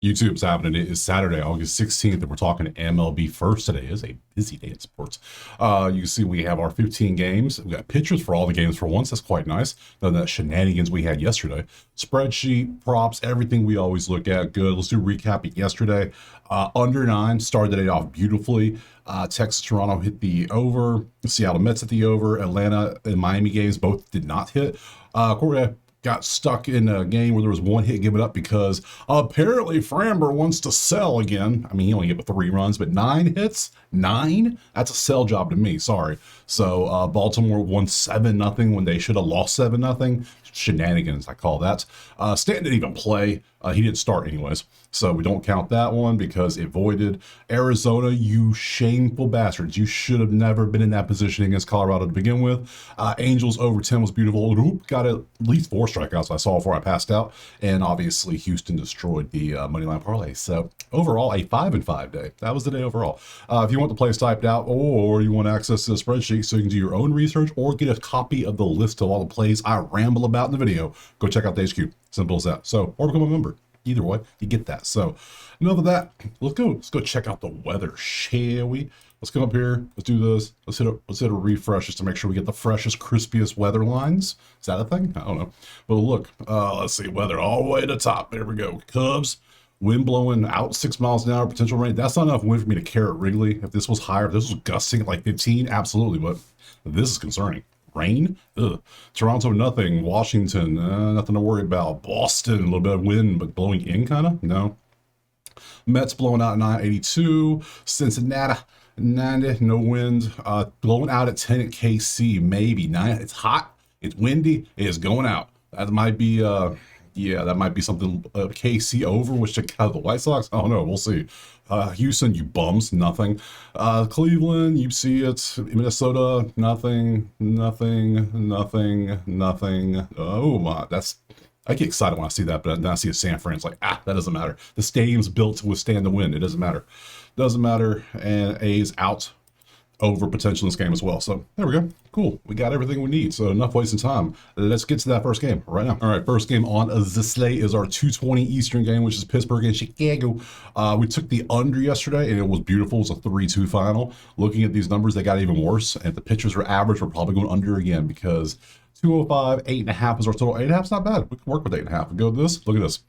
YouTube's happening. It is Saturday, August 16th, and we're talking MLB first. Today is a busy day in sports. You can see we have our 15 games. We got pictures for all the games for once. That's quite nice. None of that shenanigans we had yesterday. Spreadsheet, props, everything we always look at. Good. Let's do a recap of yesterday. Under 9 started the day off beautifully. Texas, Toronto hit the over. Seattle Mets hit the over. Atlanta and Miami games both did not hit. Corey got stuck in a game where there was one hit given up because apparently Framber wants to sell again. I mean, he only gave up 3 runs, but 9 hits, 9? That's a sell job to me. Sorry. So Baltimore won 7-0 when they should have lost 7-0. Shenanigans, I call that. Stanton didn't even play. He didn't start anyways. So we don't count that one because it voided. Arizona, you shameful bastards. You should have never been in that position against Colorado to begin with. Angels over 10 was beautiful. Got at least 4 strikeouts I saw before I passed out. And obviously Houston destroyed the moneyline parlay. So overall, a 5-5 day. That was the day overall. If you want the plays typed out or you want access to the spreadsheet so you can do your own research or get a copy of the list of all the plays I ramble about in the video, go check out the HQ. Simple as that. So, or become a member. Either way, you get that. So, enough of that. Let's go check out the weather, shall we? Let's come up here. Let's do this. Let's hit a refresh just to make sure we get the freshest, crispiest weather lines. Is that a thing? I don't know. But look, let's see, weather all the way to the top. There we go. Cubs. Wind blowing out 6 miles an hour, potential rain. That's not enough wind for me to care at Wrigley. If this was higher, if this was gusting at like 15, absolutely. But this is concerning. Rain? Ugh. Toronto, nothing. Washington, nothing to worry about. Boston, a little bit of wind, but blowing in kind of? No. Mets blowing out at 982. Cincinnati, 90, no wind. Blowing out at 10 at KC, maybe. 9. It's hot. It's windy. It is going out. That might be, yeah, that might be something. KC over with Chicago, the White Sox. Oh no, we'll see. Houston, you bums, nothing. Cleveland, you see it. Minnesota, nothing, nothing, nothing, nothing. Oh my, I get excited when I see that, but then I see a San Fran. It's like, that doesn't matter. The stadium's built to withstand the wind. It doesn't matter. Doesn't matter. And A's out over potential in this game as well. So there we go. Cool. We got everything we need. So enough wasting time. Let's get to that first game right now. All right, first game on the slate is our 2:20 Eastern game, which is Pittsburgh and Chicago. We took the under yesterday, and it was beautiful. It was a 3-2 final. Looking at these numbers, they got even worse. And if the pitchers were average, we're probably going under again because 205, 8.5 is our total. 8.5 is not bad. We can work with 8.5. Go to this. Look at this.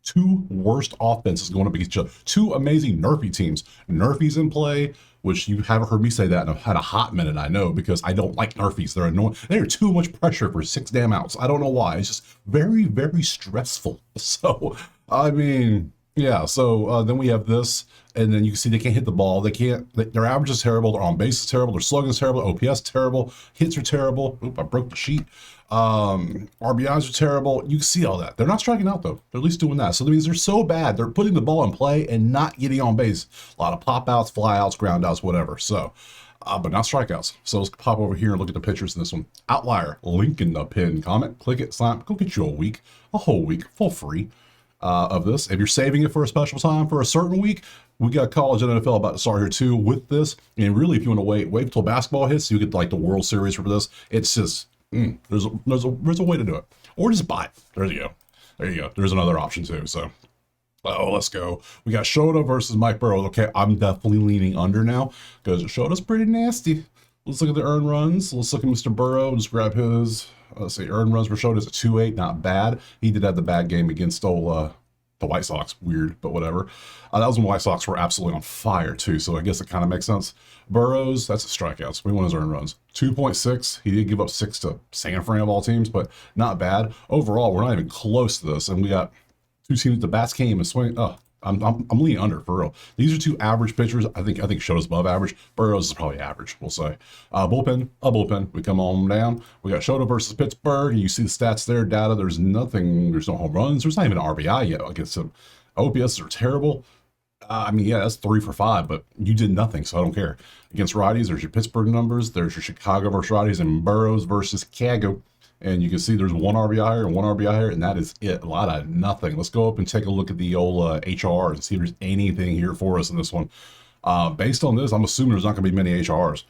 2 worst offenses going up against each other. 2 amazing Nerfy teams. Nerfy's in play, which you haven't heard me say that in a hot minute, I know, because I don't like Nerfies. They're annoying. They're too much pressure for 6 damn outs. I don't know why. It's just very, very stressful. So, I mean, yeah. So then we have this, and then you can see they can't hit the ball. They can't. Their average is terrible. Their on base is terrible. Their slugging is terrible. OPS terrible. Hits are terrible. Oop, I broke the sheet. RBIs are terrible. You can see all that. They're not striking out though. They're at least doing that. So that means they're so bad. They're putting the ball in play and not getting on base. A lot of pop outs, fly outs, ground outs, whatever. So, but not strikeouts. So let's pop over here and look at the pitchers in this one. Outlier, link in the pin comment. Click it, sign up. Go get you a whole week for free of this. If you're saving it for a special time for a certain week, we got college and NFL about to start here too with this. And really, if you want to wait till basketball hits, so you get like the World Series for this. It's just there's a way to do it, or just buy it. There you go. There you go. There's another option too. So, let's go. We got Shota versus Mike Burrows. Okay, I'm definitely leaning under now because Shota's pretty nasty. Let's look at the earned runs. Let's look at Mr. Burrow. Just grab his. Let's see. Earned runs for Shota's at 2.8. Not bad. He did have the bad game against the White Sox. Weird, but whatever. That was when White Sox were absolutely on fire too, so I guess it kind of makes sense. Burrows, that's a strikeouts. We want his earned runs. 2.6. He did give up 6 to San Fran of all teams, but not bad. Overall, we're not even close to this, and we got 2 teams. The bats can't even swing. Oh, I'm leaning under for real. These are 2 average pitchers. I think Shota's above average. Burrows is probably average, we'll say. Bullpen. We come on down. We got Shota versus Pittsburgh. And you see the stats there, data. There's no home runs. There's not even an RBI yet against them. OPS are terrible. I mean, yeah, that's 3 for 5, but you did nothing, so I don't care. Against righties, there's your Pittsburgh numbers. There's your Chicago versus righties, and Burrows versus Chicago. And you can see there's 1 RBI here and 1 RBI here, and that is it. A lot of nothing. Let's go up and take a look at the old HRs and see if there's anything here for us in this one. Based on this, I'm assuming there's not going to be many HRs.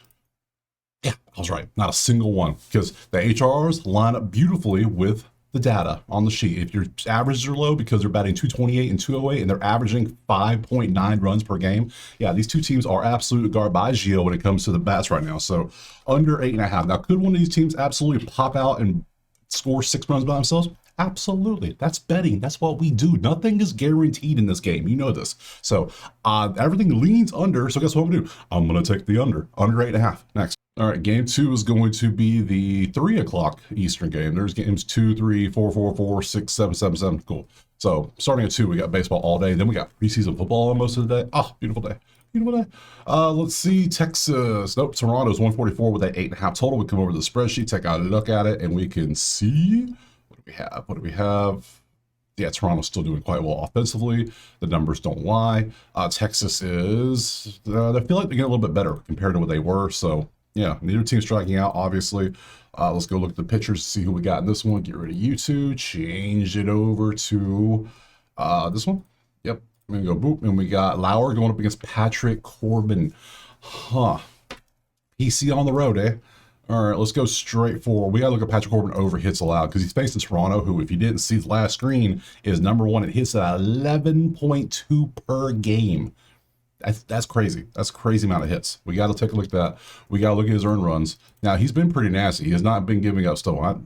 Yeah, I was right. Not a single one, because the HRs line up beautifully with the data on the sheet. If your averages are low because they're batting 228 and 208 and they're averaging 5.9 runs per game, yeah, these two teams are absolute garbaggio when it comes to the bats right now. So under 8.5. Now, could one of these teams absolutely pop out and score 6 runs by themselves? Absolutely. That's betting. That's what we do. Nothing is guaranteed in this game. You know this. So everything leans under. So guess what I'm going to do? I'm going to take the under 8.5. Next. All right. Game 2 is going to be the 3 o'clock Eastern game. There's games 2, 3, 4, 4, 4, 6, 7, 7, 7. Cool. So starting at 2, we got baseball all day. Then we got preseason football on most of the day. Oh, beautiful day. Beautiful day. Let's see. Texas. Nope. Toronto's 144 with that 8.5 total. We come over to the spreadsheet, take a look at it, and we can see what do we have? Yeah, Toronto's still doing quite well offensively. The numbers don't lie. Texas is, I feel like they're getting a little bit better compared to what they were. So, yeah, neither team striking out, obviously. Let's go look at the pitchers, see who we got in this one. Get rid of YouTube, change it over to this one. Yep, I'm going to go boop. And we got Lauer going up against Patrick Corbin. Huh. PC on the road, eh? All right, let's go straight forward. We got to look at Patrick Corbin over hits allowed because he's facing Toronto, who, if you didn't see the last screen, is #1 in hits at 11.2 per game. That's crazy. That's a crazy amount of hits. We got to take a look at that. We got to look at his earned runs. Now, he's been pretty nasty. He has not been giving up stuff.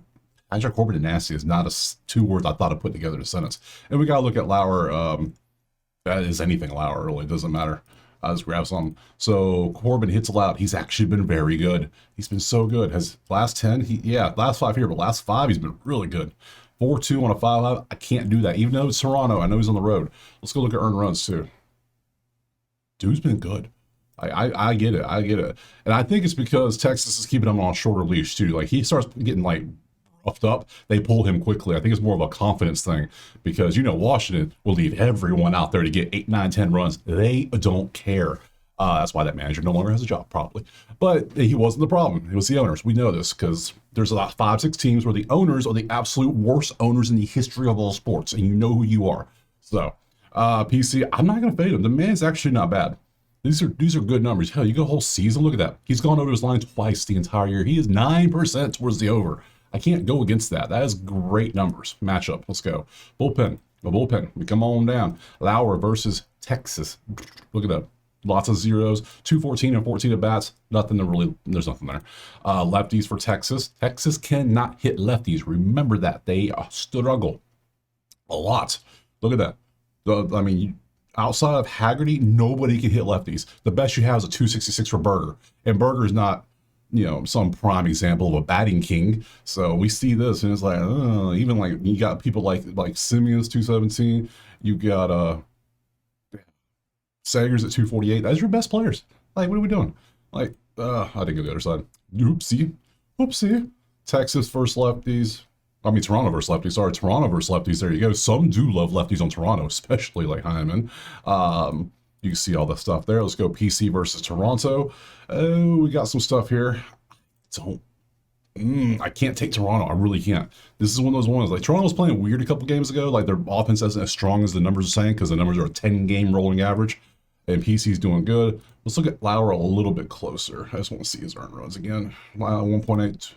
Patrick Corbin and nasty is not two words I thought I'd put together in a sentence. And we got to look at Lauer. That is anything Lauer, really. It doesn't matter. I'll just grab some. So Corbin hits allowed. He's actually been very good. He's been so good. Has last 10, last 5 here, but last 5, he's been really good. 4-2 on a 5-5. I can't do that. Even though it's Toronto, I know he's on the road. Let's go look at earned runs too. Dude's been good. I get it. I get it. And I think it's because Texas is keeping him on a shorter leash too. Like he starts getting like roughed up, they pull him quickly. I think it's more of a confidence thing because, Washington will leave everyone out there to get 8, 9, 10 runs. They don't care. That's why that manager no longer has a job, probably. But he wasn't the problem. It was the owners. We know this because there's about 5, 6 teams where the owners are the absolute worst owners in the history of all sports, and you know who you are. So, PC, I'm not going to fade him. The man's actually not bad. These are good numbers. Hell, you go a whole season. Look at that. He's gone over his line twice the entire year. He is 9% towards the over. I can't go against that. That is great numbers. Matchup. Let's go. Bullpen. The bullpen. We come on down. Lauer versus Texas. Look at that. Lots of zeros. 214 and 14 at bats. Nothing to really, there's nothing there. Lefties for Texas. Texas cannot hit lefties. Remember that. They struggle a lot. Look at that. Outside of Haggerty, nobody can hit lefties. The best you have is a 266 for Berger. And Berger's not, some prime example of a batting king. So we see this and it's like, even like you got people like Simeon's 217. You got Sagers at 248. That's your best players. Like, what are we doing? Like, I didn't go the other side. Whoopsie. Texas versus lefties. Toronto versus lefties. Sorry, Toronto versus lefties. There you go. Some do love lefties on Toronto, especially like Hyman. You can see all the stuff there. Let's go PC versus Toronto. Oh, we got some stuff here. I can't take Toronto. I really can't. This is one of those ones. Like, Toronto was playing weird a couple games ago. Like, their offense isn't as strong as the numbers are saying because the numbers are a 10-game rolling average. And PC's doing good. Let's look at Lauer a little bit closer. I just want to see his earned runs again. 1.8.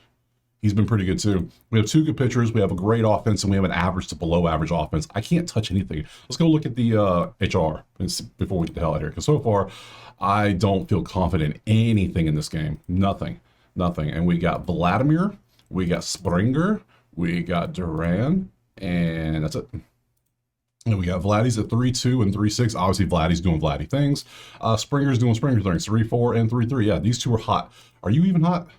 He's been pretty good too. We have 2 good pitchers. We have a great offense, and we have an average to below average offense. I can't touch anything. Let's go look at the HR before we get the hell out of here. Because so far, I don't feel confident in anything in this game. Nothing. And we got Vladimir. We got Springer. We got Duran. And that's it. And we got Vladdy's at 3-2 and 3-6. Obviously, Vladdy's doing Vladdy things. Springer's doing Springer things. 3-4 and 3-3. Yeah, these two are hot. Are you even hot?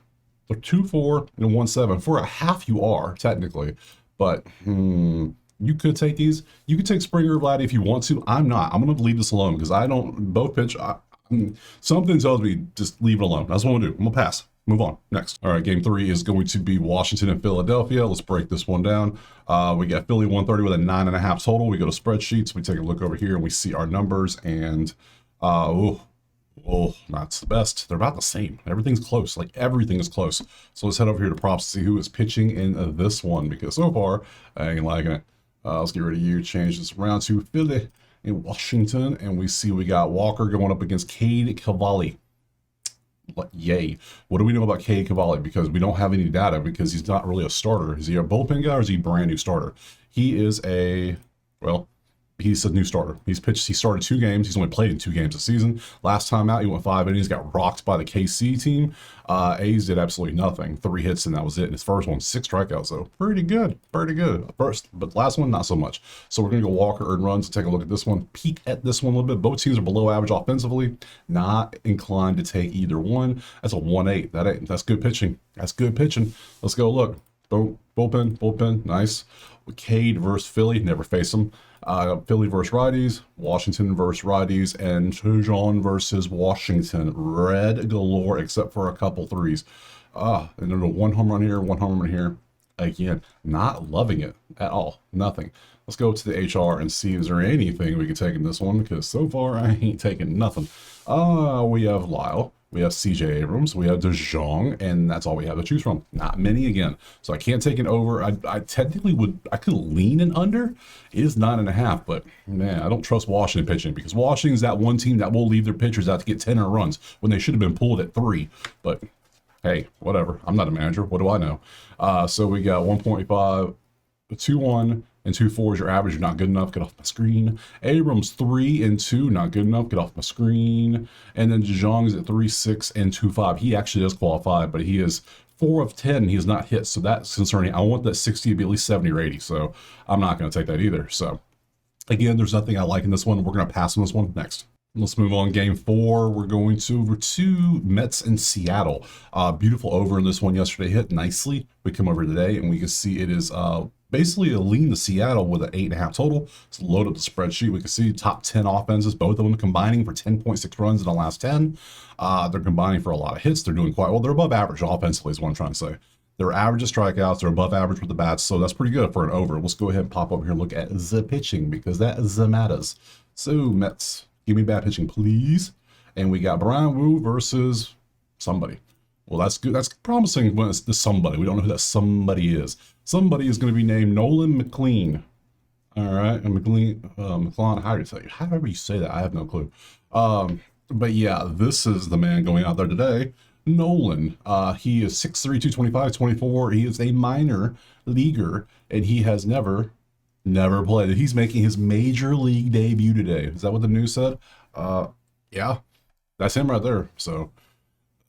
They're 2-4 and 1-7. For a half, you are technically, but you could take these. You could take Springer or Vladdy if you want to. I'm not. I'm going to leave this alone because I don't. Both pitch. Something tells me just leave it alone. That's what I'm going to do. I'm going to pass. Move on. Next. All right. Game 3 is going to be Washington and Philadelphia. Let's break this one down. We got Philly 130 with a 9.5 total. We go to spreadsheets. We take a look over here and we see our numbers and that's the best. They're about the same. Everything's close. Like, everything is close. So let's head over here to props to see who is pitching in this one, because so far I ain't liking it. Let's get rid of you. Change this around to Philly in Washington, and we see we got Walker going up against Cade Cavalli. Yay. What do we know about Cade Cavalli? Because we don't have any data because he's not really a starter. Is he a bullpen guy or is he a brand new starter? He is well, he's a new starter. He started 2 games. He's only played in 2 games this season. Last time out, he went 5 innings, got rocked by the KC team. A's did absolutely nothing. 3 hits, and that was it. And his first one, 6 strikeouts, so pretty good. Pretty good. First, but last one, not so much. So we're going to go Walker earned runs and take a look at this one. Peek at this one a little bit. Both teams are below average offensively. Not inclined to take either one. That's a 1-8. That's good pitching. That's good pitching. Let's go look. Bullpen, nice. Cade versus Philly, never face them. Philly versus righties, Washington versus righties, and Tujon versus Washington. Red galore, except for a couple threes. And then a 1 home run here, 1 home run here. Again, not loving it at all. Nothing. Let's go to the HR and see is there anything we can take in this one, because so far I ain't taking nothing. We have Lyle. We have CJ Abrams, we have DeJong, and that's all we have to choose from. Not many again. So I can't take an over. I technically I could lean an under. It is 9.5, but man, I don't trust Washington pitching because Washington's that one team that will leave their pitchers out to get 10 runs when they should have been pulled at 3. But hey, whatever. I'm not a manager. What do I know? So we got 1.5, 2-1, and 2-4 is your average. You're not good enough. Get off my screen. Abrams 3 and 2, not good enough. Get off my screen. And then DeJong is at 3, 6, and 2-5. He actually does qualify, but he is 4 of 10. He has not hit, so that's concerning. I want that 60 to be at least 70 or 80, so I'm not going to take that either. So again, there's nothing I like in this one. We're going to pass on this one next. Let's move on. Game 4, we're going over to Mets and Seattle. Beautiful over in this one yesterday. Hit nicely. We come over today, and we can see it is basically a lean to Seattle with an 8.5 total. Let's load up the spreadsheet. We can see top 10 offenses, both of them combining for 10.6 runs in the last 10. They're combining for a lot of hits. They're doing quite well. They're above average offensively is what I'm trying to say. They're average of strikeouts. They're above average with the bats, so that's pretty good for an over. Let's go ahead and pop over here and look at the pitching because that matters. So Mets, give me bad pitching, please. And we got Brian Wu versus somebody. Well, that's good. That's promising when it's the somebody. We don't know who that somebody is. Somebody is going to be named Nolan McLean. All right. And McLean, however you say that, I have no clue. But yeah, this is the man going out there today. Nolan. He is 6'3", 225, 24. He is a minor leaguer, and he has never played. He's making his major league debut today. Is that what the news said? Yeah, that's him right there. So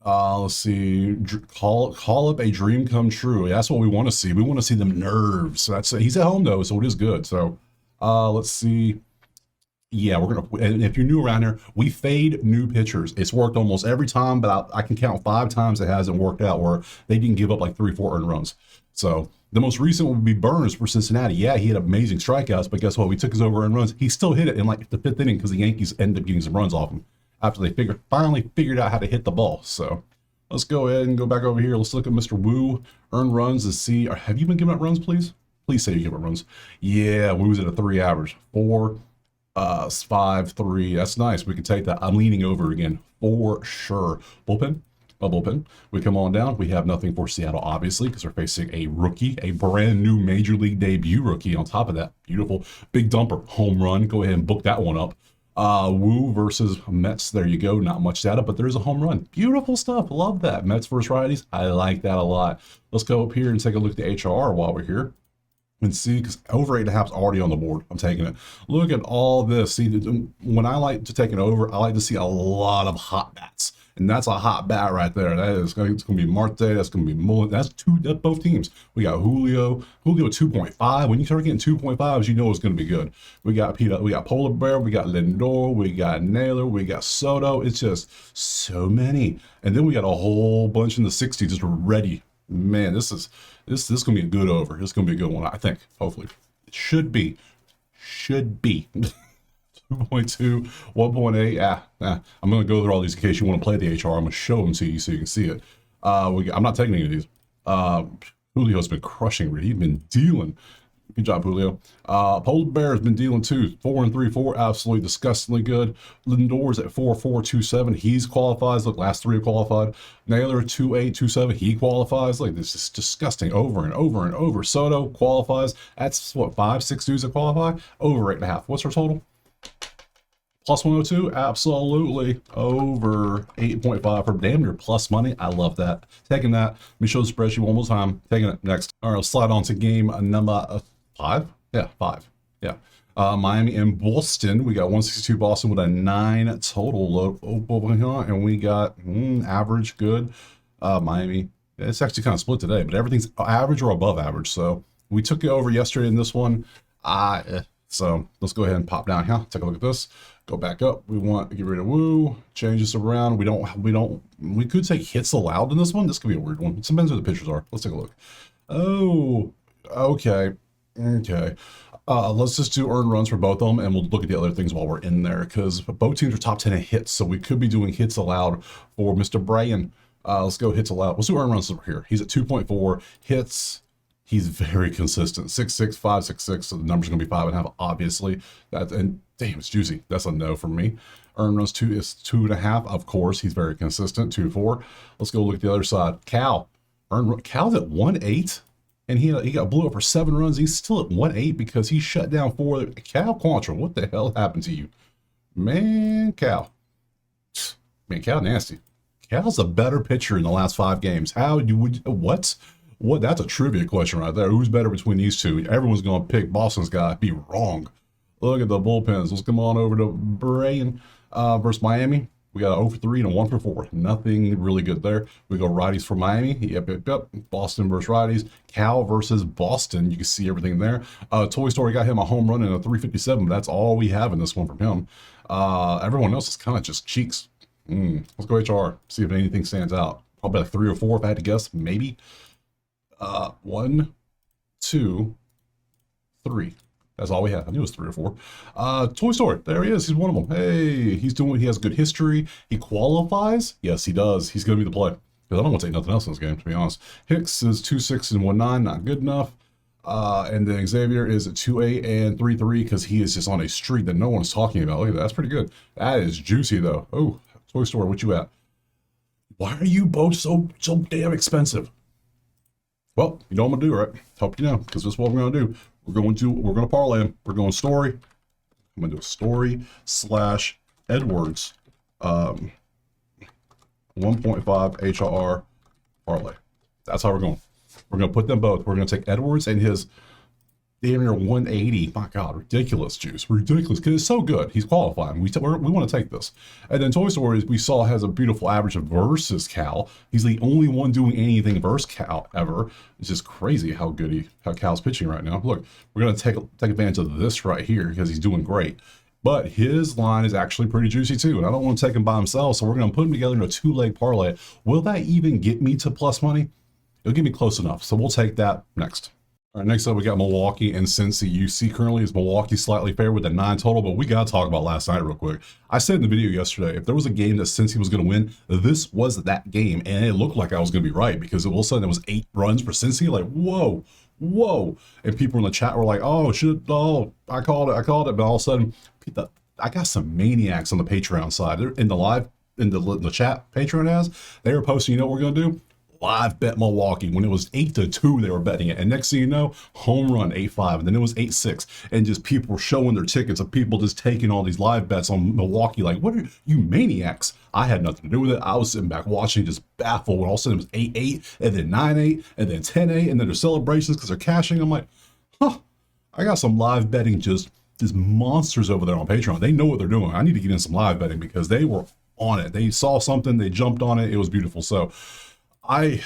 let's see. Call up a dream come true. That's what we want to see. We want to see them nerves. So he's at home though, so it is good. So let's see. Yeah, and if you're new around here, we fade new pitchers. It's worked almost every time, but I can count 5 times it hasn't worked out where they didn't give up like 3 or 4 earned runs. So the most recent would be Burns for Cincinnati. Yeah, he had amazing strikeouts, but guess what? We took his over earned runs. He still hit it in like the 5th inning because the Yankees ended up getting some runs off him after they finally figured out how to hit the ball. So let's go ahead and go back over here. Let's look at Mr. Wu earned runs and see. Have you been giving up runs, please? Please say you give up runs. Yeah, Wu's at a 3 average. 4, 5, 3. That's nice. We can take that. I'm leaning over again for sure. Bullpen. We come on down. We have nothing for Seattle, obviously, because they're facing a rookie, a brand new major league debut rookie. On top of that, beautiful big dumper home run. Go ahead and book that one up. Wu versus Mets. There you go. Not much data, but there's a home run. Beautiful stuff. Love that. Mets versus righties. I like that a lot. Let's go up here and take a look at the HR while we're here. And see, because over 8.5 is already on the board. I'm taking it. Look at all this. See, when I like to take it over, I like to see a lot of hot bats. And that's a hot bat right there. It's going to be Marte. That's going to be Mullen. That's both teams. We got Julio 2.5. When you start getting 2.5s, you know it's going to be good. We got Polar Bear. We got Lindor. We got Naylor. We got Soto. It's just so many. And then we got a whole bunch in the 60s just ready. Man, this is gonna be a good over. This is gonna be a good one, I think. Hopefully, it should be 2.2, 1.8. I'm gonna go through all these in case you want to play the HR. I'm gonna show them to you so you can see it. I'm not taking any of these. Julio's been crushing. He's been dealing. Good job, Julio. Polar Bear has been dealing too. 4 and 3, 4, absolutely disgustingly good. Lindor's at 4, 4, 2, 7. He's qualifies. Look, last 3 are qualified. Naylor 2, 8, 2, 7. He qualifies. Like, this is disgusting. Over and over and over. Soto qualifies. That's what 5, 6 dudes that qualify. Over 8.5. What's our total? Plus 102, absolutely. Over 8.5 for damn near plus money. I love that. Taking that. Let me show the spreadsheet one more time. Taking it next. All right, let's slide on to game number 5. Yeah, 5. Yeah. Miami and Boston. We got 162 Boston with a 9 total and we got average, good. Miami. It's actually kind of split today, but everything's average or above average. So we took it over yesterday in this one. So let's go ahead and pop down here. Take a look at this. Go back up. We want to get rid of woo. Change this around. We could take hits allowed in this one. This could be a weird one. It depends who the pitchers are. Let's take a look. Oh, okay. Okay. Let's just do earned runs for both of them, and we'll look at the other things while we're in there, because both teams are top 10 in hits, so we could be doing hits allowed for Mr. Brian. Let's go hits allowed. Let's do earned runs over here. He's at 2.4 hits. He's very consistent. 6'6", 5'6", so the number's gonna be 5.5, obviously. And damn, it's juicy. That's a no from me. Earned runs 2 is 2.5. Of course, he's very consistent. 2-4. Let's go look at the other side. Cal. Cal's at 1.8. And he got blew up for 7 runs. He's still at 1.8 because he shut down 4. Cal Quantrill, what the hell happened to you? Man, Cal. Man, Cal nasty. Cal's a better pitcher in the last 5 games. What? What? That's a trivia question right there. Who's better between these two? Everyone's going to pick Boston's guy. Be wrong. Look at the bullpens. Let's come on over to Brian versus Miami. We got an 0-for-3 and a 1-for-4. Nothing really good there. We go righties for Miami. Yep. Boston versus righties. Cal versus Boston. You can see everything there. Toy Story got him a home run and a 357. But that's all we have in this one from him. Everyone else is kind of just cheeks. Let's go HR. See if anything stands out. Probably like 3 or 4 if I had to guess. Maybe. 1, 2, 3. That's all we have. I knew it was 3 or 4. Toy Story. There he is. He's one of them. Hey, he has good history. He qualifies. Yes, he does. He's going to be the play. Because I don't want to take nothing else in this game, to be honest. Hicks is 2.6 and 1.9. Not good enough. And then Xavier is at 2.8 and 3.3 because he is just on a streak that no one's talking about. Look at that. That's pretty good. That is juicy, though. Oh, Toy Story, what you at? Why are you both so damn expensive? Well, you know what I'm gonna do, right? Hope you know, because this is what we're gonna do. We're gonna parlay them. We're going story. I'm gonna do a story / Edwards 1.5 HRR parlay. That's how we're going. We're gonna put them both. We're gonna take Edwards and his damn near 180. My God, ridiculous juice, ridiculous, because it's so good. He's qualifying. We want to take this. And then Toy Story, we saw, has a beautiful average versus Cal. He's the only one doing anything versus Cal ever. It's just crazy how good how Cal's pitching right now. Look, we're gonna take advantage of this right here because he's doing great. But his line is actually pretty juicy too, and I don't want to take him by himself, so we're gonna put him together in a 2-leg parlay. Will that even get me to plus money? It'll get me close enough, so we'll take that next. All right, next up we got Milwaukee and Cincy. You see currently is Milwaukee slightly favored with a 9 total, but we got to talk about last night real quick. I said in the video yesterday, if there was a game that Cincy was going to win, this was that game, and it looked like I was going to be right because all of a sudden it was 8 runs for Cincy. Like, whoa, and people in the chat were like, oh, I called it, but all of a sudden I got some maniacs on the Patreon side. They're in the chat Patreon has. They were posting, you know what we're going to do? Live bet Milwaukee. When it was 8-2, they were betting it, and next thing you know, home run 8-5, and then it was 8-6, and just people were showing their tickets of people just taking all these live bets on Milwaukee. Like, what are you maniacs? I had nothing to do with it. I was sitting back watching, just baffled when all of a sudden it was 8-8, and then 9-8, and then 10-8, and then there's celebrations because they're cashing. I'm like, I got some live betting just monsters over there on Patreon. They know what they're doing. I need to get in some live betting because they were on it. They saw something, they jumped on it. It was beautiful. So I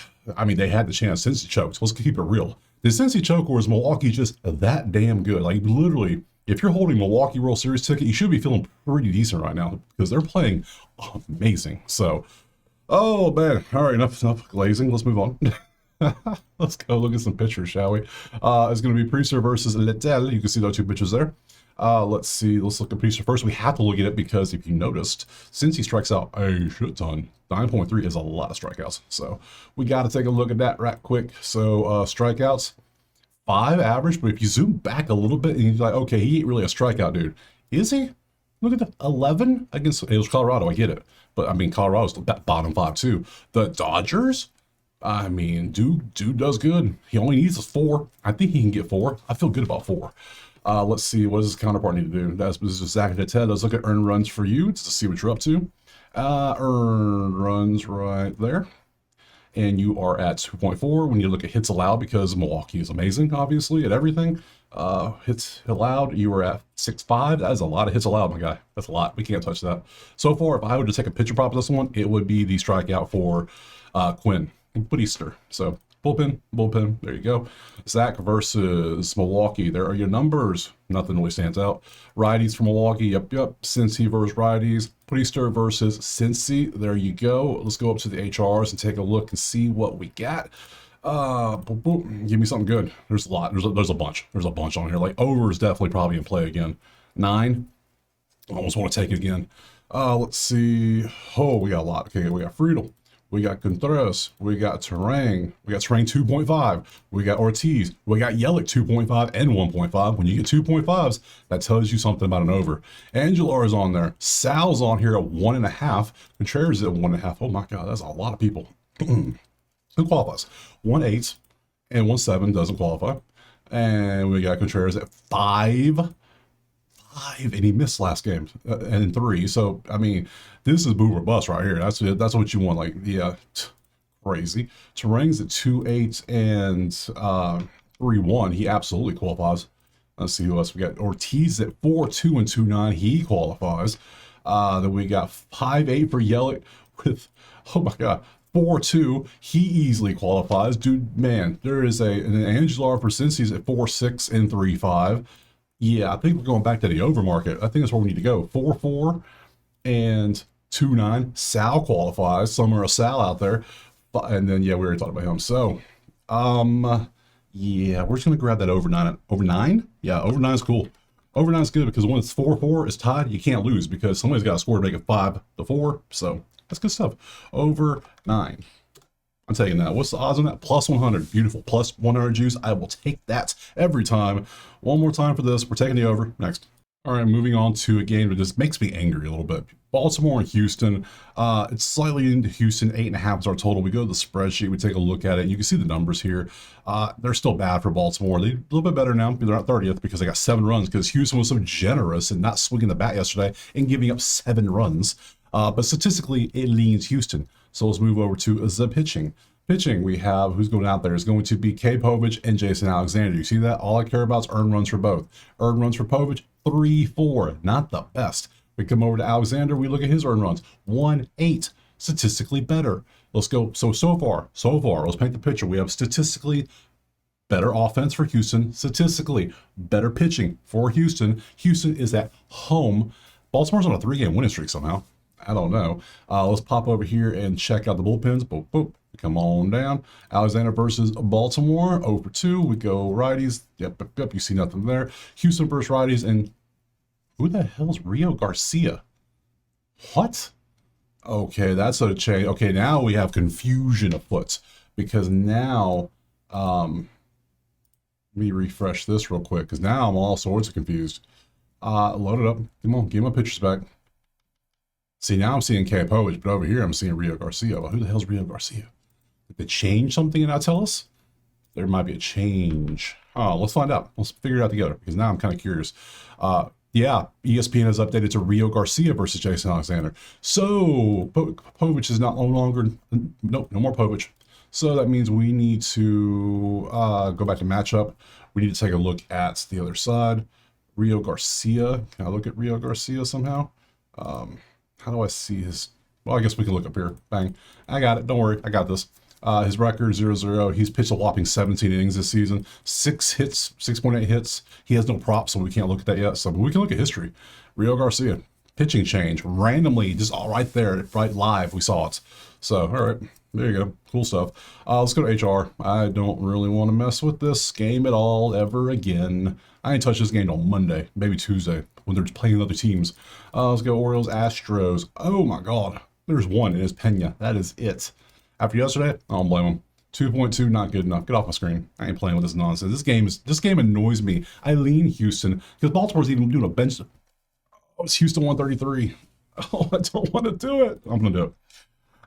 mean, they had the chance. Cincy choked. Let's keep it real. The Cincy choke, or is Milwaukee just that damn good? Like, literally, if you're holding Milwaukee World Series ticket, you should be feeling pretty decent right now because they're playing amazing. So, oh man, all right, enough glazing. Let's move on. Let's go look at some pictures, shall we? It's going to be Priester versus Lettel. You can see those 2 pictures there. Let's see. Let's look at Priester first. We have to look at it because if you noticed, since he strikes out a shit ton, 9.3 is a lot of strikeouts. So we got to take a look at that right quick. So strikeouts, 5 average. But if you zoom back a little bit and you're like, okay, he ain't really a strikeout dude. Is he? Look at the 11 against, it was Colorado. I get it. But I mean, Colorado's the bottom 5 too. The Dodgers, I mean, dude does good. He only needs a 4. I think he can get 4. I feel good about 4. Let's see, what does his counterpart need to do? This is Zach and Ted. Let's look at earned runs for you just to see what you're up to. Earned runs right there. And you are at 2.4 when you look at hits allowed, because Milwaukee is amazing, obviously, at everything. Hits allowed, you are at 6.5. That is a lot of hits allowed, my guy. That's a lot. We can't touch that. So far, if I were to take a pitcher prop of this one, it would be the strikeout for Quinn Easter. So bullpen. There you go. Zach versus Milwaukee. There are your numbers. Nothing really stands out. Righties for Milwaukee. Yep. Cincy versus righties. Priester versus Cincy. There you go. Let's go up to the HRs and take a look and see what we got. Give me something good. There's a lot. There's a bunch. There's a bunch on here. Like over is definitely probably in play again. 9. I almost want to take it again. Let's see. Oh, we got a lot. Okay, we got Friedel. We got Contreras, we got Terang, 2.5, we got Ortiz, we got Yelich 2.5 and 1.5. When you get 2.5s, that tells you something about an over. Angelar is on there. Sal's on here at 1.5. Contreras is at 1.5. Oh my God, that's a lot of people. Who qualifies? 1.8 and 1.7 doesn't qualify. And we got Contreras at 5. And he missed last game and 3. So I mean, this is boom or bust right here. That's what you want. Like, yeah, crazy. Terang's at 2.8 and 3.1. He absolutely qualifies. Let's see who else we got. Ortiz at 4.2 and 2.9. He qualifies. Then we got 5.8 for Yelich with, oh my God, 4.2. He easily qualifies. Dude, man, there is an Angelar for Cincy's at 4.6 and 3.5. Yeah, I think we're going back to the over market. I think that's where we need to go. 4.4 and 2.9. Sal qualifies. Somewhere a Sal out there. And then, yeah, we already talked about him. So, yeah, we're just going to grab that over 9. Over 9? Yeah, over 9 is cool. Over 9 is good because when it's 4-4, it's tied. You can't lose because somebody's got to score to make it 5-4. So, that's good stuff. Over 9. I'm taking that. What's the odds on that? Plus 100. Beautiful. Plus 100 juice. I will take that every time. One more time for this. We're taking the over. Next. All right, moving on to a game that just makes me angry a little bit. Baltimore and Houston. It's slightly into Houston. 8.5 is our total. We go to the spreadsheet. We take a look at it. You can see the numbers here. They're still bad for Baltimore. They're a little bit better now. They're not 30th because they got 7 runs because Houston was so generous and not swinging the bat yesterday and giving up 7 runs. But statistically, it leans Houston. So let's move over to the pitching. Pitching, we have who's going out there is going to be K. Povich and Jason Alexander. You see that? All I care about is earned runs for both. Earned runs for Povich, 3.4. Not the best. We come over to Alexander. We look at his earned runs, 1.8. Statistically better. Let's go. So far, let's paint the picture. We have statistically better offense for Houston. Statistically better pitching for Houston. Houston is at home. Baltimore's on a 3-game winning streak somehow. I don't know. Let's pop over here and check out the bullpens. Boop, boop. Come on down. Alexander versus Baltimore. 0-2. We go righties. Yep. You see nothing there. Houston versus righties. And who the hell's Rio Garcia? What? Okay, that's a change. Okay, now we have confusion afoot. Because now, let me refresh this real quick. Because now I'm all sorts of confused. Load it up. Come on, give my pictures back. See, now I'm seeing K. Povich, but over here I'm seeing Rio Garcia. Well, who the hell's Rio Garcia? Did they change something and not tell us? There might be a change. Oh, let's find out. Let's figure it out together because now I'm kind of curious. Yeah, ESPN has updated to Rio Garcia versus Jason Alexander. So Povich is no longer, nope, no more Povich. So that means we need to go back to matchup. We need to take a look at the other side. Rio Garcia. Can I look at Rio Garcia somehow? How do I see his? Well, I guess we can look up here. Bang. I got it. Don't worry. I got this. His record 0-0. He's pitched a whopping 17 innings this season. 6 hits, 6.8 hits. He has no props, so we can't look at that yet. So but we can look at history. Rio Garcia, pitching change randomly, just all right there, right live. We saw it. So all right, there you go. Cool stuff. Let's go to HR. I don't really want to mess with this game at all ever again. I ain't touched this game on Monday, maybe Tuesday when they're playing other teams. Let's go Orioles, Astros. Oh my God, there's one. It is Pena. That is it. After yesterday, I don't blame him. 2.2, not good enough. Get off my screen. I ain't playing with this nonsense. This game annoys me. I lean Houston because Baltimore's even doing a bench. Oh, it's Houston 133. Oh, I don't want to do it. I'm gonna do it.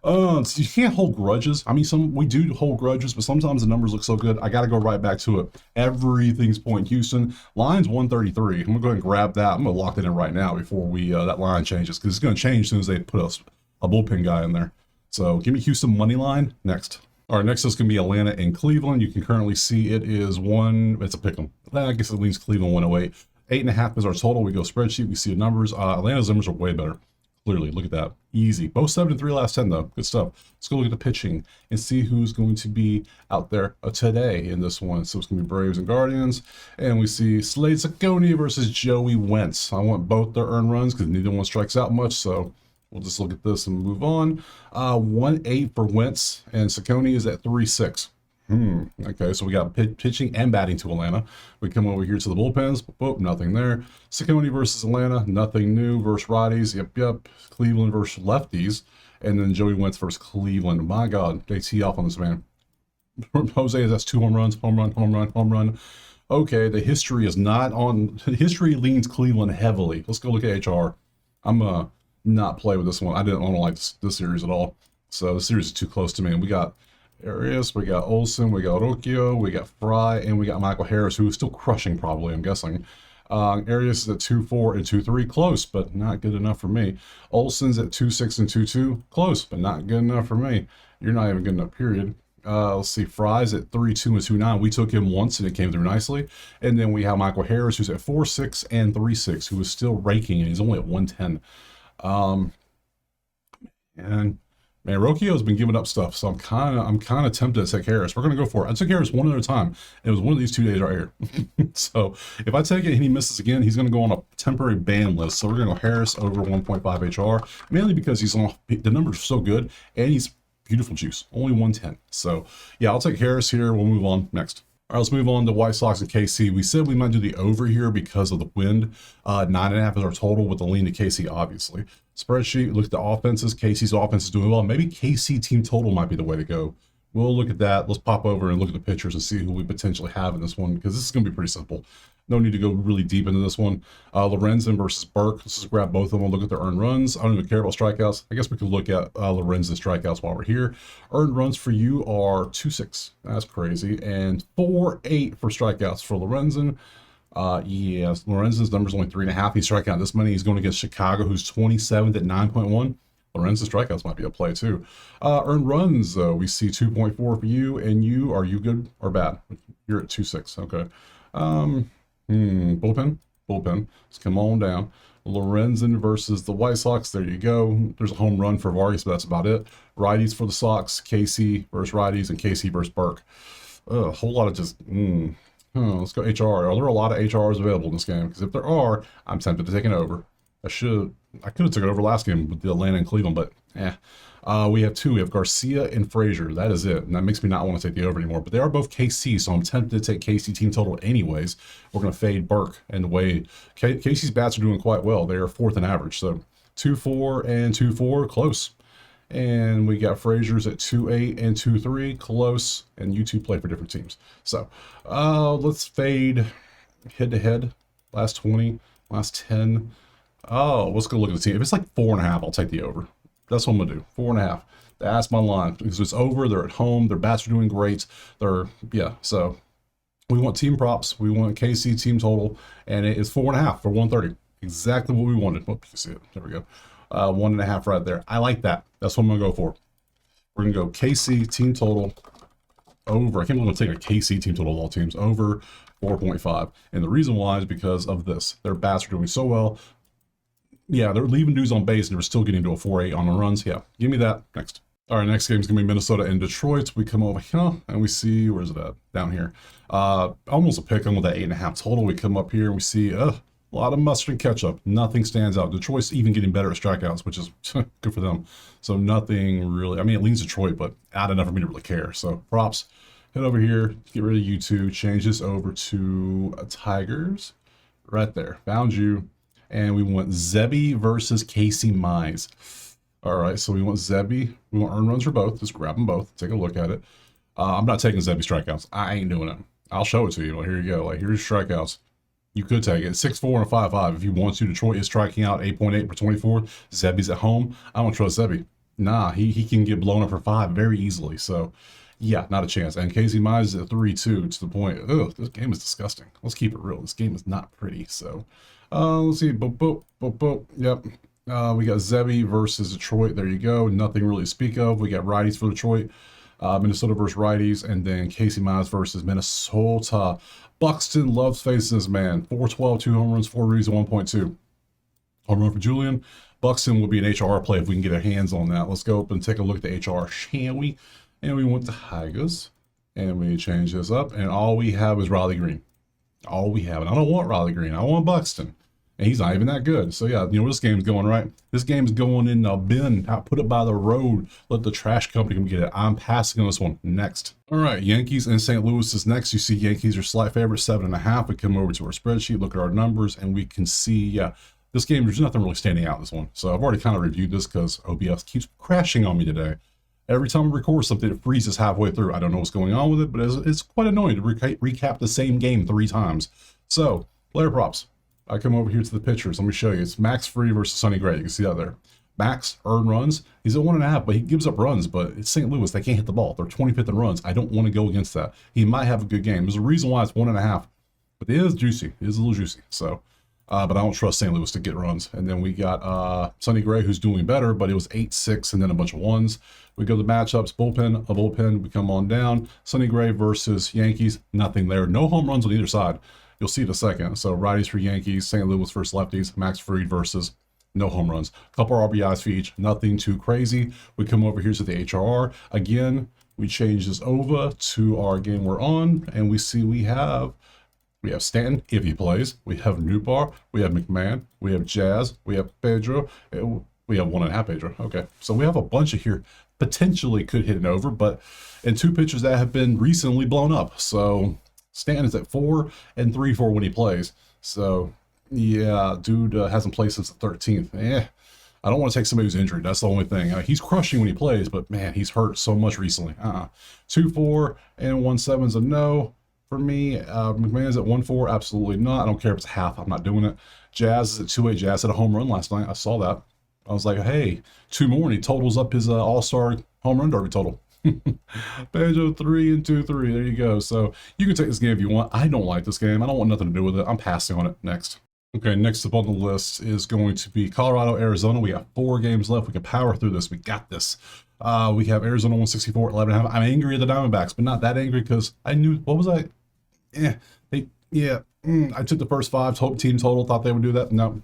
So you can't hold grudges. I mean, we do hold grudges, but sometimes the numbers look so good. I got to go right back to it. Everything's pointing Houston. Line's 133. I'm gonna go ahead and grab that. I'm gonna lock that in right now before we that line changes, because it's gonna change as soon as they put a bullpen guy in there. So give me Houston money line next. All right, next is going to be Atlanta and Cleveland. You can currently see it is it's a pick 'em. I guess it leans Cleveland 108. 8.5 is our total. We go spreadsheet. We see the numbers. Atlanta's numbers are way better. Clearly, look at that. Easy. Both 7-3 last 10, though. Good stuff. Let's go look at the pitching and see who's going to be out there today in this one. So it's going to be Braves and Guardians. And we see Slade Ciccone versus Joey Wentz. I want both their earned runs because neither one strikes out much. So we'll just look at this and move on. 1.8 for Wentz, and Ciccone is at 3.6. Okay, so we got pitching and batting to Atlanta. We come over here to the bullpens. Whoop, nothing there. Ciccone versus Atlanta, nothing new. Versus righties, yep. Cleveland versus lefties. And then Joey Wentz versus Cleveland. My God, they tee off on this man. Jose, that's 2 home runs, home run. Okay, the history is not on. History leans Cleveland heavily. Let's go look at HR. I'm not play with this one. I don't like this series at all. So the series is too close to me. And we got Arias, we got Olsen, we got Rocchio, we got Fry, and we got Michael Harris, who is still crushing probably, I'm guessing. Arias is at 2.4 and 2.3, close, but not good enough for me. Olsen's at 2.6 and 2.2, close, but not good enough for me. You're not even good enough, period. Let's see, Fry's at 3.2 and 2.9. We took him once and it came through nicely. And then we have Michael Harris, who's at 4.6 and 3.6, who is still raking, and he's only at 110. And man, Rocchio's been giving up stuff, so I'm kind of tempted to take Harris. We're gonna go for it. I took Harris one at a time. It was one of these 2 days right here. So if I take it and he misses again, he's gonna go on a temporary ban list. So we're gonna go Harris over 1.5 HR, mainly because the numbers are so good and he's beautiful juice, only 110. So yeah, I'll take Harris here. We'll move on next. All right, let's move on to White Sox and KC. We said we might do the over here because of the wind. 9.5 is our total with the lean to KC, obviously. Spreadsheet, look at the offenses. KC's offense is doing well. Maybe KC team total might be the way to go. We'll look at that. Let's pop over and look at the pitchers and see who we potentially have in this one, because this is going to be pretty simple. No need to go really deep into this one. Lorenzen versus Burke. Let's just grab both of them and look at their earned runs. I don't even care about strikeouts. I guess we could look at Lorenzen's strikeouts while we're here. Earned runs for you are 2.6. That's crazy. And 4.8 for strikeouts for Lorenzen. Yes, Lorenzen's number's only 3.5. He's striking out this many. He's going against Chicago, who's 27th at 9.1. Lorenzen's strikeouts might be a play too. Earned runs, though, we see 2.4 for you. And you, are you good or bad? You're at 2.6. Okay. Bullpen. Let's come on down. Lorenzen versus the White Sox. There you go. There's a home run for Vargas, but that's about it. Righties for the Sox. KC versus righties, and KC versus Burke. A whole lot of just. Let's go HR. Are there a lot of HRs available in this game? Because if there are, I'm tempted to take an over. I could have taken it over last game with the Atlanta and Cleveland, but we have 2. We have Garcia and Frazier. That is it. And that makes me not want to take the over anymore. But they are both KC, so I'm tempted to take KC team total anyways. We're going to fade Burke. And the way KC's bats are doing quite well. They are 4th in average. So 2.4 and 2.4, close. And we got Frazier's at 2.8 and 2.3, close. And you two play for different teams. So let's fade head-to-head. Last 20, last 10. Oh, let's go look at the team. If it's like 4.5, I'll take the over. That's what I'm gonna do. 4.5. That's my line because it's over. They're at home. Their bats are doing great. So we want team props. We want KC team total, and it is 4.5 for 130. Exactly what we wanted. Whoop, you can see it. There we go. 1.5 right there. I like that. That's what I'm gonna go for. We're gonna go KC team total over. I can't believe I'm taking a KC team total of all teams over 4.5. And the reason why is because of this. Their bats are doing so well. Yeah, they're leaving dudes on base and they're still getting to a 4.8 on the runs. Yeah, give me that next. All right, next game is going to be Minnesota and Detroit. We come over here and we see, where's it at? Down here. Almost a pick on with that 8.5 total. We come up here and we see a lot of mustard and ketchup. Nothing stands out. Detroit's even getting better at strikeouts, which is good for them. So nothing really, I mean, it leans Detroit, but not enough for me to really care. So props, head over here, get rid of you two, change this over to Tigers. Right there, found you. And we want Zebby versus Casey Mize. All right, so we want Zebby. We want earned runs for both. Just grab them both. Take a look at it. I'm not taking Zebby strikeouts. I ain't doing it. I'll show it to you. Well, here you go. Like, here's strikeouts. You could take it. 6.4 and 5.5. If you want to, Detroit is striking out 8.8 per 24. Zebby's at home. I don't trust Zebby. Nah, he can get blown up for 5 very easily. So, yeah, not a chance. And Casey Mize is at 3-2 to the point. Ugh, this game is disgusting. Let's keep it real. This game is not pretty. So, let's see. Boop, boop, boop, boop. Yep. We got Zebby versus Detroit. There you go. Nothing really to speak of. We got righties for Detroit. Minnesota versus righties. And then Casey Mize versus Minnesota. Buxton loves facing this man. 412, 2 home runs, 4 ribbies, 1.2. Home run for Julian. Buxton will be an HR play if we can get our hands on that. Let's go up and take a look at the HR, shall we? And we went to Tigers. And we change this up. And all we have is Riley Green. All we have. And I don't want Riley Green. I want Buxton. And he's not even that good. So, yeah, this game's going right. This game's going in a bin. I put it by the road. Let the trash company come get it. I'm passing on this one. Next. All right, Yankees and St. Louis is next. You see Yankees are slight favorite, 7.5. We come over to our spreadsheet, look at our numbers, and we can see, yeah, this game, there's nothing really standing out in this one. So I've already kind of reviewed this because OBS keeps crashing on me today. Every time I record something, it freezes halfway through. I don't know what's going on with it, but it's quite annoying to recap the same game 3 times. So, player props. I come over here to the pitchers. Let me show you. It's Max Fried versus Sonny Gray. You can see that there. Max, earned runs. He's at 1.5, but he gives up runs. But it's St. Louis. They can't hit the ball. They're 25th in runs. I don't want to go against that. He might have a good game. There's a reason why it's 1.5, but it is juicy. It is a little juicy. So, but I don't trust St. Louis to get runs. And then we got Sonny Gray, who's doing better, but it was 8-6 and then a bunch of ones. We go to matchups, bullpen, a bullpen. We come on down. Sonny Gray versus Yankees. Nothing there. No home runs on either side. You'll see in a second. So righties for Yankees, St. Louis versus lefties, Max Fried versus no home runs. Couple RBIs for each, nothing too crazy. We come over here to the HRR. Again, we change this over to our game we're on, and we see we have Stanton, if he plays. We have Newbar, we have McMahon, we have Jazz, we have Pedro, we have 1.5 Pedro. Okay, so we have a bunch of here potentially could hit an over, but and 2 pitchers that have been recently blown up. So Stanton is at 4 and 3-4 when he plays. So, yeah, dude hasn't played since the 13th. I don't want to take somebody who's injured. That's the only thing. He's crushing when he plays, but, man, he's hurt so much recently. 2-4 and 1-7 is a no for me. McMahon's at 1-4. Absolutely not. I don't care if it's half. I'm not doing it. Jazz is at 2-8. Jazz had a home run last night. I saw that. I was like, hey, 2 more, and he totals up his all-star home run derby total. Pedro 3 and 2-3. There you go. So you can take this game if you want. I don't like this game. I don't want nothing to do with it. I'm passing on it. Next. Okay, next up on the list is going to be Colorado, Arizona. We got 4 games left. We can power through this. We got this. We have Arizona 164, 11.5. I'm angry at the Diamondbacks, but not that angry because I knew, what was I? I took the first 5, team total, thought they would do that. No,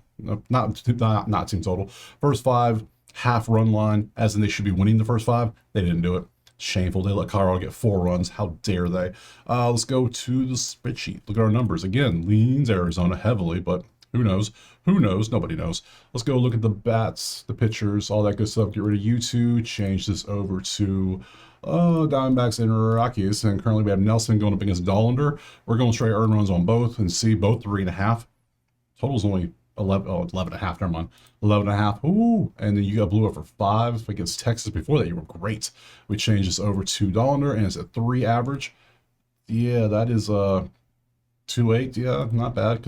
not team total. First 5, half run line, as in they should be winning the first 5. They didn't do it. Shameful. They let Colorado get 4 runs. How dare they? Let's go to the spreadsheet. Look at our numbers. Again, leans Arizona heavily, but who knows? Who knows? Nobody knows. Let's go look at the bats, the pitchers, all that good stuff. Get rid of you 2. Change this over to Diamondbacks and Rockies. And currently we have Nelson going up against Dollander. We're going straight earned runs on both and see both 3.5. Total's only 11.5, never mind. 11.5, ooh, and then you got blew up for 5 against Texas. Before that, you were great. We changed this over to Dollander, and it's a 3 average. Yeah, that is 2.8, yeah, not bad,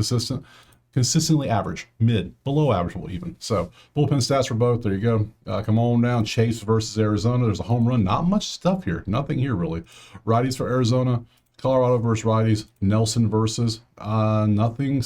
consistently average, mid, below average even. So, bullpen stats for both, there you go. Come on down, Chase versus Arizona. There's a home run, not much stuff here, nothing here really. Righties for Arizona, Colorado versus righties, Nelson versus, nothing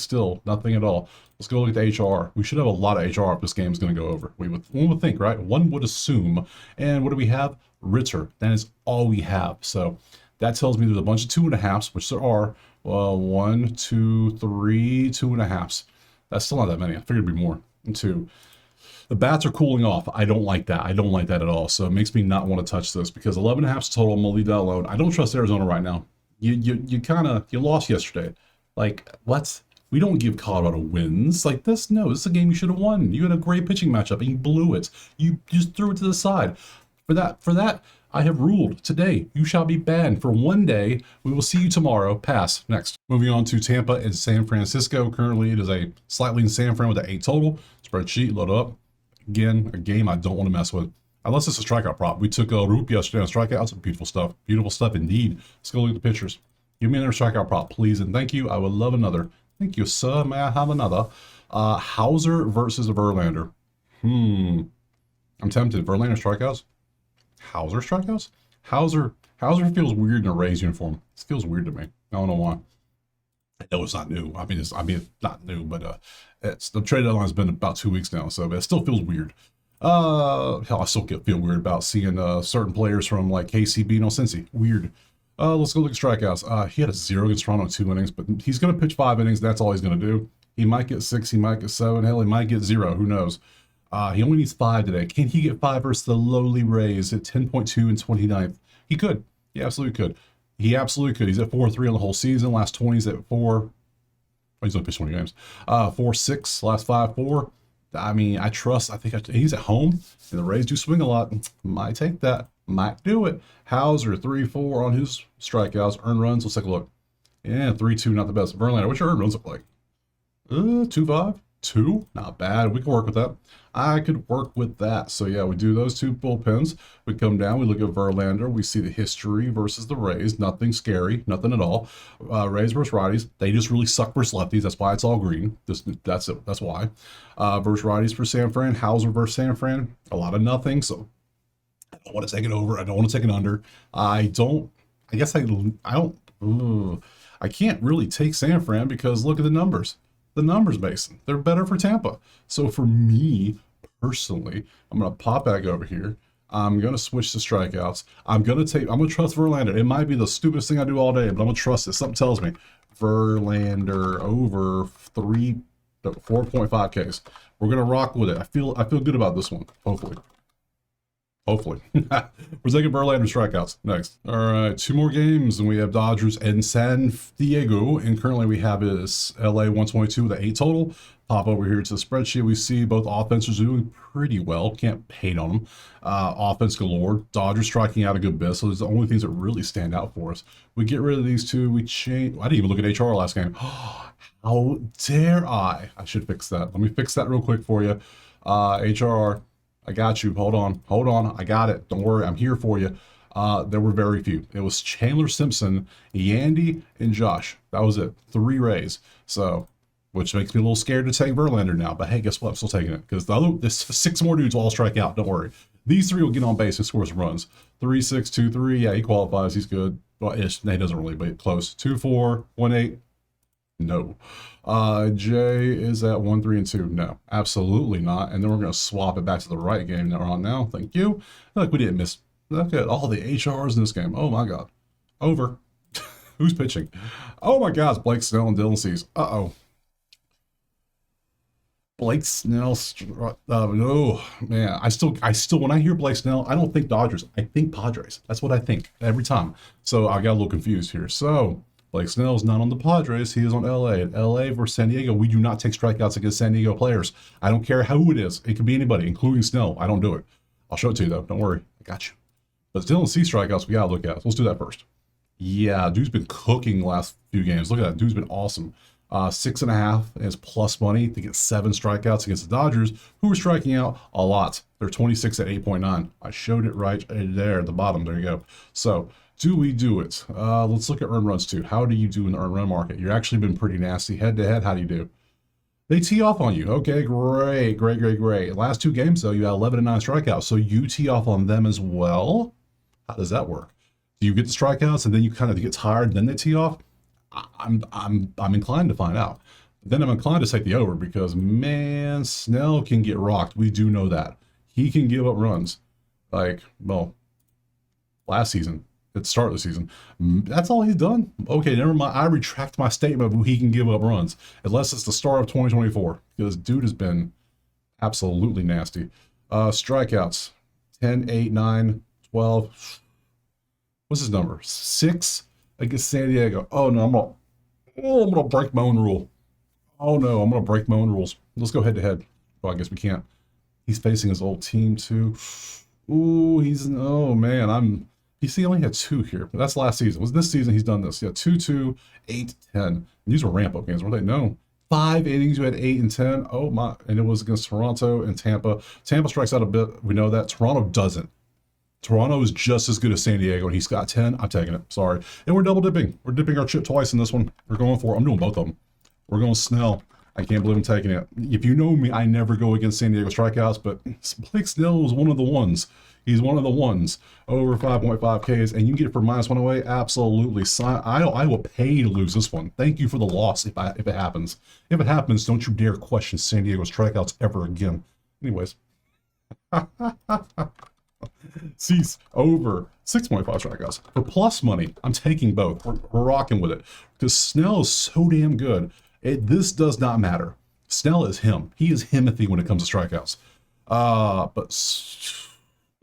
at all. Let's go look at the HR. We should have a lot of HR if this game is going to go over. One would think, right? One would assume. And what do we have? Ritter. That is all we have. So that tells me there's a bunch of 2.5s, which there are. 1, 2, 3, 2.5s. That's still not that many. I figured it'd be more. And 2. The bats are cooling off. I don't like that. I don't like that at all. So it makes me not want to touch this because 11.5s total. I'm going to leave that alone. I don't trust Arizona right now. You lost yesterday. Like, what? We don't give Colorado wins like this. No, this is a game you should have won. You had a great pitching matchup and you blew it. You just threw it to the side. For that, I have ruled today. You shall be banned for 1 day. We will see you tomorrow. Pass. Next. Moving on to Tampa and San Francisco. Currently, it is a slightly in San Fran with an 8 total. Spreadsheet, load up. Again, a game I don't want to mess with. Unless it's a strikeout prop. We took a Roop yesterday on strikeouts. Beautiful stuff. Beautiful stuff indeed. Let's go look at the pictures. Give me another strikeout prop, please, and thank you. I would love another. Thank you, sir. May I have another? Hauser versus Verlander. I'm tempted. Verlander strikeouts. Hauser strikeouts. Hauser feels weird in a Rays uniform. This feels weird to me. I don't know why. I know it's not new. I mean, not new, but it's the trade deadline's been about 2 weeks now, so it still feels weird. Hell, I still feel weird about seeing certain players from like KC being on Cincy. Weird. Let's go look at strikeouts. He had a 0 against Toronto in 2 innings, but he's going to pitch 5 innings. That's all he's going to do. He might get 6. He might get 7. Hell, he might get 0. Who knows? He only needs 5 today. Can he get 5 versus the lowly Rays at 10.2 and 29th? He could. He absolutely could. He absolutely could. He's at 4-3 on the whole season. Last 20, he's at 4. Oh, he's only pitched 20 games. 4-6. Last 5-4. I mean, I think he's at home, and the Rays do swing a lot. Might take that. Might do it. Hauser 3-4 on his strikeouts. Earned runs. Let's take a look. Yeah, 3-2. Not the best. Verlander, what's your earned runs look like? 2-5. 2. Not bad. We can work with that. I could work with that. So yeah, we do those 2 bullpens. We come down, we look at Verlander, we see the history versus the Rays. Nothing scary, nothing at all. Rays versus righties, they just really suck versus lefties. That's why it's all green. That's it. That's why. Versus righties for San Fran, Hauser versus San Fran, a lot of nothing. So I don't want to take it over. I don't want to take it under. I can't really take San Fran because look at the numbers. The numbers, Mason. They're better for Tampa. So for me, personally, I'm going to pop back over here. I'm going to switch to strikeouts. I'm going to trust Verlander. It might be the stupidest thing I do all day, but I'm going to trust it. Something tells me Verlander over 4.5 Ks. We're going to rock with it. I feel good about this one, hopefully. Hopefully. We're taking Verlander strikeouts next. All right, 2 more games, and we have Dodgers and San Diego, and currently we have is LA 122 with an 8 total. Pop over here to the spreadsheet. We see both offenses doing pretty well. Can't hate on them. Offense galore. Dodgers striking out a good bit, so those are the only things that really stand out for us. We get rid of these 2. We change. I didn't even look at HR last game. How dare I? I should fix that. Let me fix that real quick for you. HR. I got you. Hold on. I got it. Don't worry. I'm here for you. There were very few. It was Chandler Simpson, Yandy, and Josh. That was it. 3 Rays. So, which makes me a little scared to take Verlander now. But hey, guess what? I'm still taking it because this 6 more dudes will all strike out. Don't worry. These 3 will get on base and score some runs. 3-6, 2-3. Yeah, he qualifies. He's good. Well, ish. He doesn't really, but close. 2-4, 1-8. No. Jay is at 1, 3, and 2. No, absolutely not. And then we're going to swap it back to the right game that we're on now. Thank you. Look, we didn't miss. Look at all the HRs in this game. Oh my God. Over. Who's pitching? Oh my God. It's Blake Snell and Dylan Cease. Uh-oh. Blake Snell. No, man. I still, when I hear Blake Snell, I don't think Dodgers. I think Padres. That's what I think every time. So I got a little confused here. So Blake Snell is not on the Padres. He is on LA. And LA versus San Diego, we do not take strikeouts against San Diego players. I don't care who it is. It could be anybody, including Snell. I don't do it. I'll show it to you, though. Don't worry. I got you. But Dylan Cease strikeouts, we got to look at. So let's do that first. Yeah, dude's been cooking the last few games. Look at that. Dude's been awesome. 6.5 is plus money to get 7 strikeouts against the Dodgers, who are striking out a lot. They're 26 at 8.9. I showed it right there at the bottom. There you go. So, do we do it? Let's look at earned runs too. How do you do in the earned run market? You've actually been pretty nasty head to head. How do you do? They tee off on you. Okay, great. Last 2 games though, you had 11 and 9 strikeouts. So you tee off on them as well. How does that work? Do you get the strikeouts and then you kind of get tired, and then they tee off? I'm inclined to find out. Then I'm inclined to take the over because man, Snell can get rocked. We do know that he can give up runs. Like, well, last season. At the start of the season. That's all he's done. Okay, never mind. I retract my statement of he can give up runs. Unless it's the start of 2024. Because dude has been absolutely nasty. Strikeouts. 10, 8, 9, 12. What's his number? 6 against San Diego. Oh no, I'm gonna break my own rule. Oh no, I'm gonna break my own rules. Let's go head to head. Well, I guess we can't. He's facing his old team too. Ooh, oh man, he only had 2 here, but that's last season. Was this season he's done this? Yeah, 2-2, 8, 10. And these were ramp-up games, weren't they? No. 5 innings, you had 8 and 10. Oh my, and it was against Toronto and Tampa. Tampa strikes out a bit. We know that. Toronto doesn't. Toronto is just as good as San Diego, and he's got 10. I'm taking it. Sorry. And we're double dipping. We're dipping our chip twice in this one. We're going for, I'm doing both of them. We're going Snell. I can't believe I'm taking it. If you know me, I never go against San Diego strikeouts, but Blake Snell is one of the ones. He's one of the ones. Over 5.5 Ks, and you can get it for -108. Absolutely. I will pay to lose this one. Thank you for the loss if it happens. If it happens, don't you dare question San Diego strikeouts ever again. Anyways. Cease over 6.5 strikeouts. For plus money, I'm taking both. We're rocking with it. Because Snell is so damn good. This does not matter. Snell is him. He is Himothy when it comes to strikeouts. But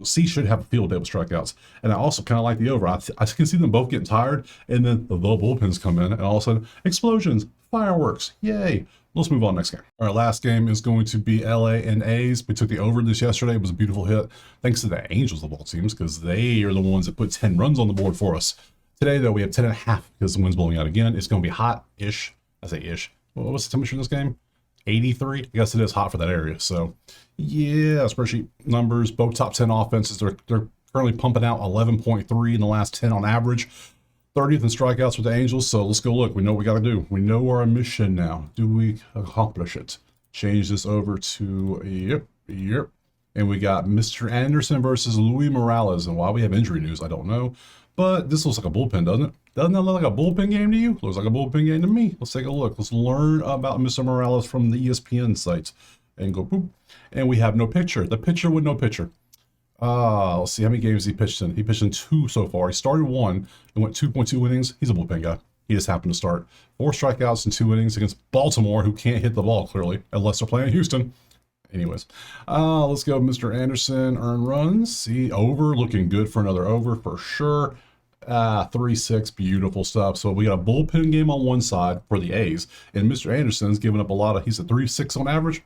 C should have a field day with strikeouts. And I also kind of like the over. I can see them both getting tired, and then the bullpens come in, and all of a sudden, explosions, fireworks, yay. Let's move on next game. Our last game is going to be LA and A's. We took the over this yesterday. It was a beautiful hit. Thanks to the Angels of all teams, because they are the ones that put 10 runs on the board for us. Today, though, we have 10.5 because the wind's blowing out again. It's going to be hot-ish. I say ish. What was the temperature in this game? 83. I guess it is hot for that area. So, yeah, spreadsheet numbers. Both top 10 offenses. They're currently pumping out 11.3 in the last 10 on average. 30th in strikeouts with the Angels. So let's go look. We know what we got to do. We know our mission now. Do we accomplish it? Change this over to yep. And we got Mr. Anderson versus Luis Morales. And why we have injury news, I don't know. But this looks like a bullpen, doesn't it? Doesn't that look like a bullpen game to you? Looks like a bullpen game to me. Let's take a look. Let's learn about Mr. Morales from the ESPN site. And go boop. And we have no pitcher. The pitcher with no pitcher. Let's see how many games he pitched in. He pitched in 2 so far. He started 1 and went 2.2 innings. He's a bullpen guy. He just happened to start 4 strikeouts in 2 innings against Baltimore, who can't hit the ball clearly, unless they're playing Houston. Anyways, let's go Mr. Anderson, earn runs. See, over, looking good for another over for sure. 3-6, beautiful stuff. So we got a bullpen game on one side for the A's, and Mr. Anderson's giving up a lot of, he's at 3-6 on average.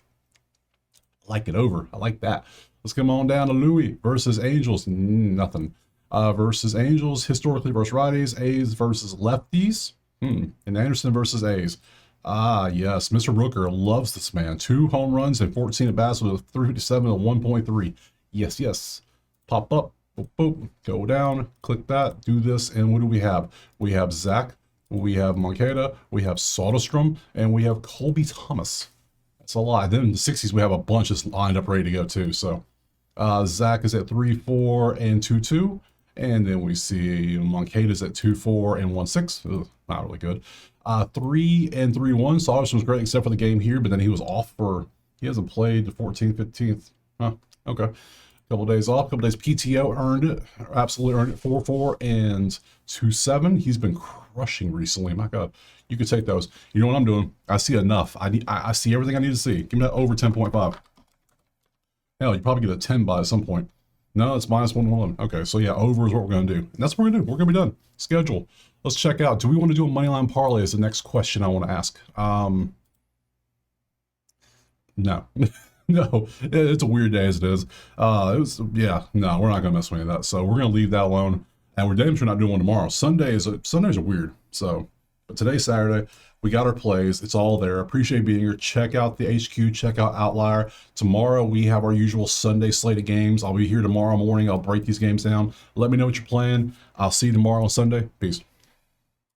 I like it over. I like that. Let's come on down to Louis versus Angels. Nothing. Versus Angels, historically versus righties. A's versus lefties. And Anderson versus A's. Yes. Mr. Rooker loves this man. 2 home runs and 14 at bats with a 357 and 1.3. Yes. Pop up. Boop, boop. Go down. Click that. Do this. And what do we have? We have Zach. We have Moncada. We have Soderstrom. And we have Colby Thomas. That's a lot. Then in the 60s, we have a bunch that's lined up ready to go too. So Zach is at 3-4 and 2-2. And then we see Moncada's at 2-4 and 1-6. Not really good. 3 and 3-1. Soderstrom was great except for the game here, but then he was off he hasn't played the 14th, 15th. Okay. Couple days off, couple days PTO, earned it. Absolutely earned it. 4-4 and 2-7. He's been crushing recently. My God. You could take those. You know what I'm doing? I see enough. I see everything I need to see. Give me that over 10.5. Hell, you probably get a 10 by at some point. No, it's -111. Okay, so yeah, over is what we're going to do. And that's what we're going to do. We're going to be done. Schedule. Let's check out. Do we want to do a moneyline parlay is the next question I want to ask. No. No, it's a weird day as it is. No, we're not going to mess with any of that. So we're going to leave that alone. And we're damn sure not doing one tomorrow. Sundays are weird. So, but today's Saturday. We got our plays. It's all there. Appreciate being here. Check out the HQ. Check out Outlier. Tomorrow, we have our usual Sunday slate of games. I'll be here tomorrow morning. I'll break these games down. Let me know what you're playing. I'll see you tomorrow on Sunday. Peace.